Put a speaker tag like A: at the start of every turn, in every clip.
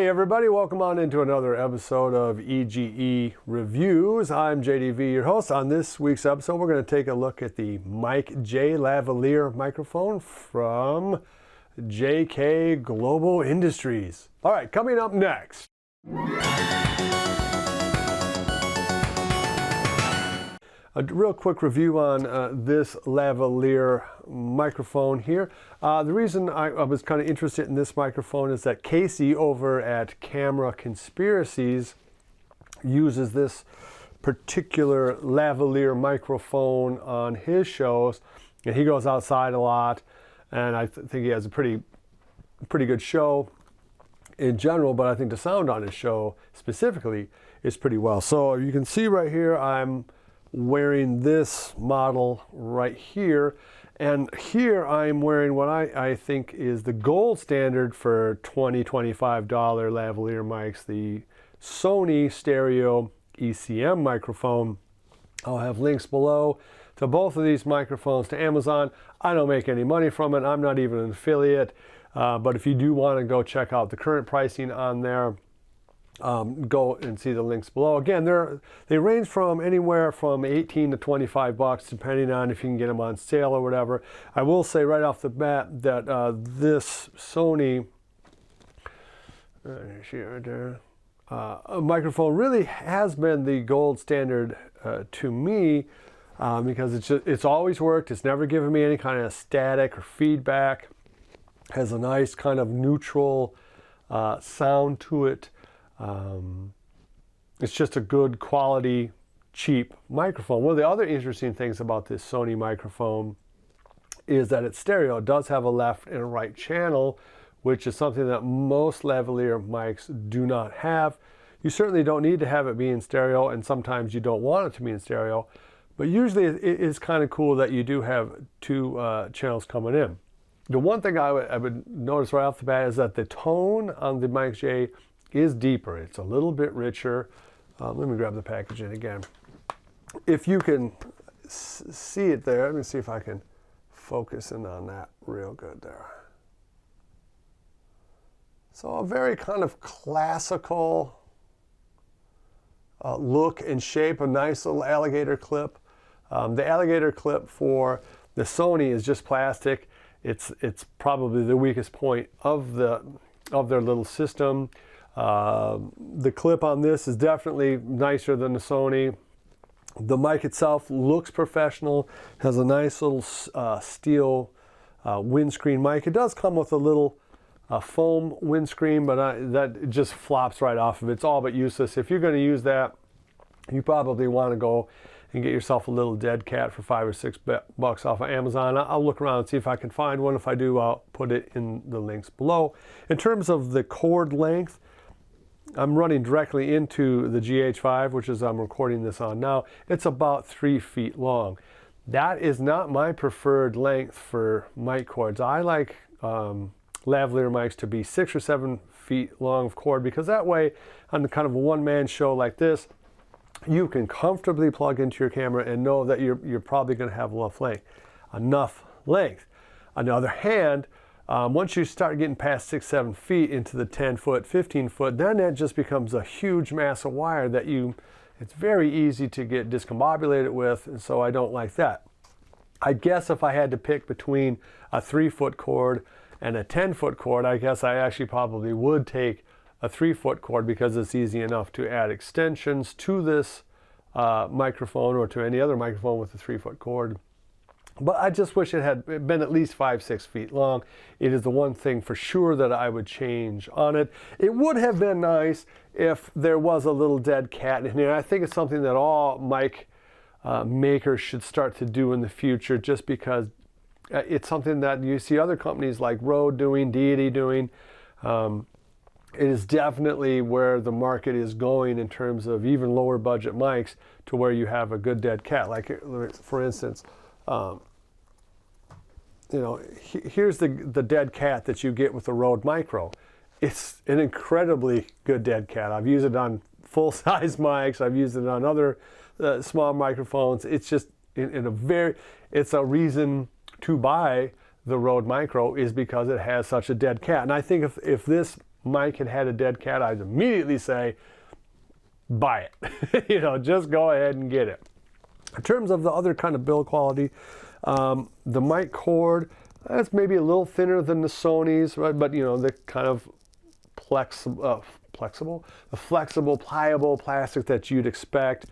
A: Hey everybody, welcome on into another episode of EGE Reviews. I'm JDV, your host. On this week's episode, we're going to take a look at the Mic J lavalier microphone from JK Global Industries. All right, coming up next. A real quick review on this lavalier microphone here. The reason I was kind of interested in this microphone is that Casey over at Camera Conspiracies uses this particular lavalier microphone on his shows, and he goes outside a lot, and I think he has a pretty good show in general, but I think the sound on his show specifically is pretty well. So you can see right here I'm wearing this model right here, and here I'm wearing what I think is the gold standard for $20-25 lavalier mics, the Sony stereo ECM microphone. I'll have links below to both of these microphones to Amazon. I don't make any money from it. I'm not even an affiliate, but if you do want to go check out the current pricing on there, go and see the links below. Again, they range from anywhere from $18 to $25, depending on if you can get them on sale or whatever. I will say right off the bat that this Sony microphone really has been the gold standard to me, because it's always worked. It's never given me any kind of static or feedback. Has a nice kind of neutral sound to it. It's just a good quality, cheap microphone. One of the other interesting things about this Sony microphone is that it's stereo. It does have a left and a right channel, which is something that most lavalier mics do not have. You certainly don't need to have it be in stereo, and sometimes you don't want it to be in stereo, but usually it is kind of cool that you do have two channels coming in. The one thing I would notice right off the bat is that the tone on the Mic J is deeper. It's a little bit richer. Let me grab the packaging again. If you can see it there, let me see if I can focus in on that real good there. So a very kind of classical look and shape, a nice little alligator clip. The alligator clip for the Sony is just plastic. It's probably the weakest point of their little system. The clip on this is definitely nicer than the Sony. The mic itself looks professional, has a nice little steel windscreen mic. It does come with a little foam windscreen, but that just flops right off of it. It's all but useless. If you're going to use that, you probably want to go and get yourself a little dead cat for $5 or $6 off of Amazon. I'll look around and see if I can find one. If I do, I'll put it in the links below. In terms of the cord length, I'm running directly into the GH5, which is I'm recording this on now. It's about 3 feet long. That is not my preferred length for mic cords. I like lavalier mics to be 6 or 7 feet long of cord, because that way on kind of a one-man show like this, you can comfortably plug into your camera and know that you're probably going to have enough length. On the other hand, once you start getting past 6-7 feet into the 10-foot, 15-foot, then that just becomes a huge mass of wire that it's very easy to get discombobulated with, and so I don't like that. I guess if I had to pick between a 3-foot cord and a 10-foot cord, I guess I actually probably would take a 3-foot cord, because it's easy enough to add extensions to this microphone or to any other microphone with a 3-foot cord. But I just wish it had been at least 5-6 feet long. It is the one thing for sure that I would change on it. It would have been nice if there was a little dead cat in here. I think it's something that all mic makers should start to do in the future, just because it's something that you see other companies like Rode doing, Deity doing. It is definitely where the market is going in terms of even lower budget mics, to where you have a good dead cat. Like, for instance, here's the dead cat that you get with the Rode Micro. It's an incredibly good dead cat. I've used it on full-size mics. I've used it on other small microphones. It's just it's a reason to buy the Rode Micro, is because it has such a dead cat. And I think if this mic had a dead cat, I'd immediately say, buy it. You know, just go ahead and get it. In terms of the other kind of build quality, the mic cord, that's maybe a little thinner than the Sony's, right? But you know, the kind of flexible, pliable plastic that you'd expect.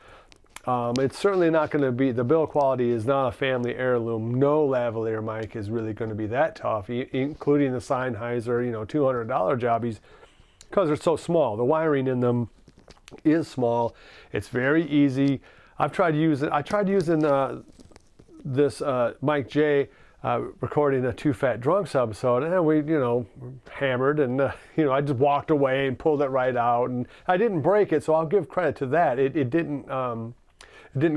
A: It's certainly not going to be, the build quality is not a family heirloom. No lavalier mic is really going to be that tough, including the Sennheiser, you know, $200 jobbies, because they're so small. The wiring in them is small. It's very easy. I tried using this Mike J recording a Two Fat Drunks episode, and we, you know, hammered, and you know, I just walked away and pulled it right out, and I didn't break it, so I'll give credit to that. It didn't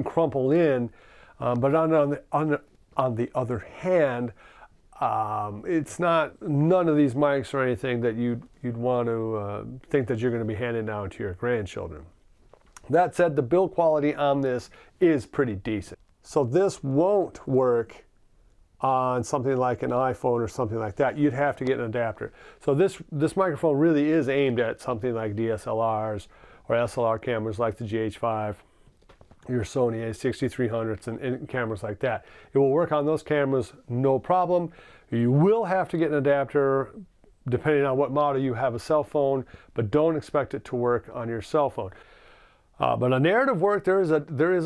A: crumple in, but on the other hand, it's not, none of these mics or anything that you'd want to think that you're going to be handing down to your grandchildren. That said, the build quality on this is pretty decent. So this won't work on something like an iPhone or something like that. You'd have to get an adapter. So this microphone really is aimed at something like DSLRs or SLR cameras like the GH5, your Sony A6300s and cameras like that. It will work on those cameras, no problem. You will have to get an adapter depending on what model you have a cell phone, but don't expect it to work on your cell phone. But on narrative work, there is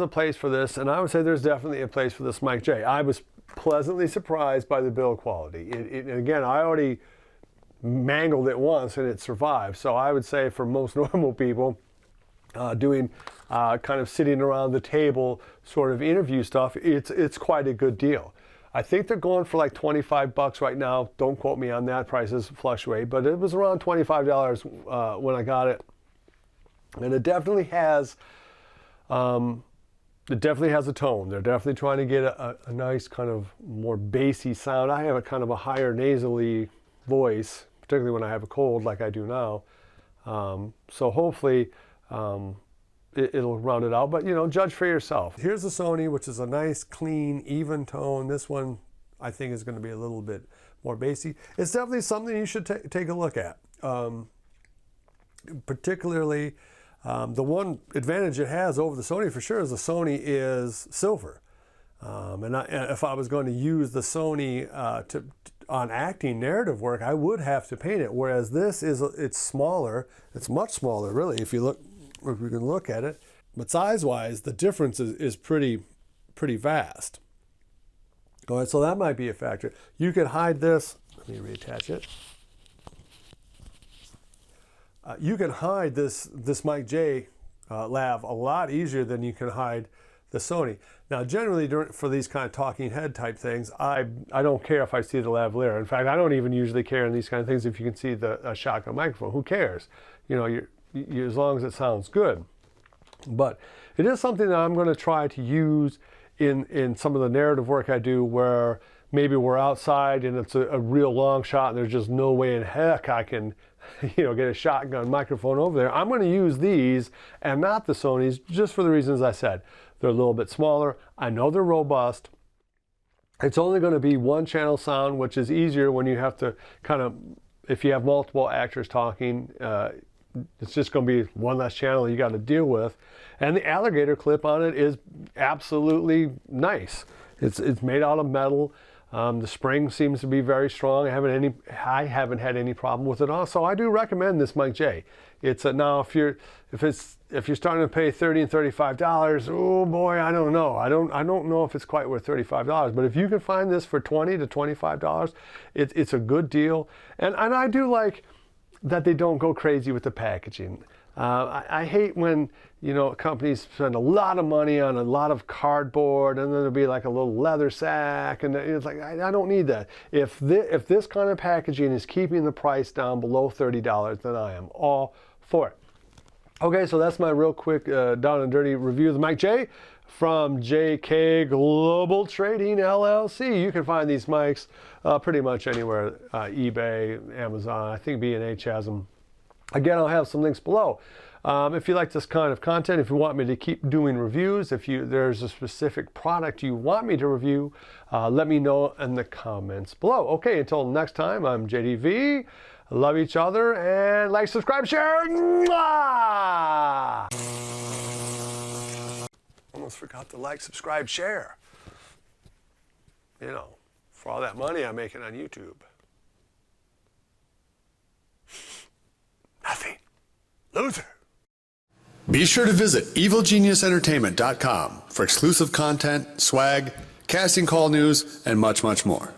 A: a place for this, and I would say there's definitely a place for this Mike J. I was pleasantly surprised by the build quality. Again, I already mangled it once and it survived. So I would say for most normal people, doing kind of sitting around the table sort of interview stuff, it's quite a good deal. I think they're going for like $25 right now. Don't quote me on that. Prices fluctuate, but it was around $25 when I got it. And it definitely has a tone. They're definitely trying to get a nice kind of more bassy sound. I have a kind of a higher nasally voice, particularly when I have a cold like I do now. So hopefully it'll round it out, but you know, judge for yourself. Here's the Sony, which is a nice, clean, even tone. This one I think is going to be a little bit more bassy. It's definitely something you should take a look at. Particularly, the one advantage it has over the Sony for sure is the Sony is silver. And if I was going to use the Sony on acting narrative work, I would have to paint it. Whereas this it's smaller. It's much smaller, really. If you can look at it, but size-wise, the difference is pretty vast. All right, so that might be a factor. You could hide this. Let me reattach it. You can hide this Mike J lav a lot easier than you can hide the Sony. Now, generally, for these kind of talking head type things, I don't care if I see the lavalier. In fact, I don't even usually care in these kind of things if you can see the shotgun microphone. Who cares? You know, you as long as it sounds good. But it is something that I'm going to try to use in some of the narrative work I do, where maybe we're outside and it's a real long shot and there's just no way in heck I can, you know, get a shotgun microphone over there. I'm going to use these and not the Sonys, just for the reasons I said. They're a little bit smaller. I know they're robust. It's only going to be one channel sound, which is easier when you have to kind of, if you have multiple actors talking, it's just going to be one less channel you got to deal with. And the alligator clip on it is absolutely nice. It's made out of metal. The spring seems to be very strong. I haven't had any problem with it all. So I do recommend this Mike J. It's now if you're starting to pay $30 and $35, oh boy, I don't know. I don't know if it's quite worth $35. But if you can find this for $20 to $25, it's a good deal. And I do like that they don't go crazy with the packaging. I hate when, you know, companies spend a lot of money on a lot of cardboard and then there'll be like a little leather sack, and it's like, I don't need that. If this kind of packaging is keeping the price down below $30, then I am all for it. Okay, so that's my real quick down and dirty review of the Mike J from JK Global Trading LLC. You can find these mics pretty much anywhere, eBay, Amazon. I think B&H has them. Again, I'll have some links below. If you like this kind of content, if you want me to keep doing reviews, if there's a specific product you want me to review, let me know in the comments below. Okay, until next time, I'm JDV. Love each other, and like, subscribe, share. Mwah! Almost forgot to like, subscribe, share. You know, for all that money I'm making on YouTube. Nothing. Loser.
B: Be sure to visit evilgeniusentertainment.com for exclusive content, swag, casting call news, and much, much more.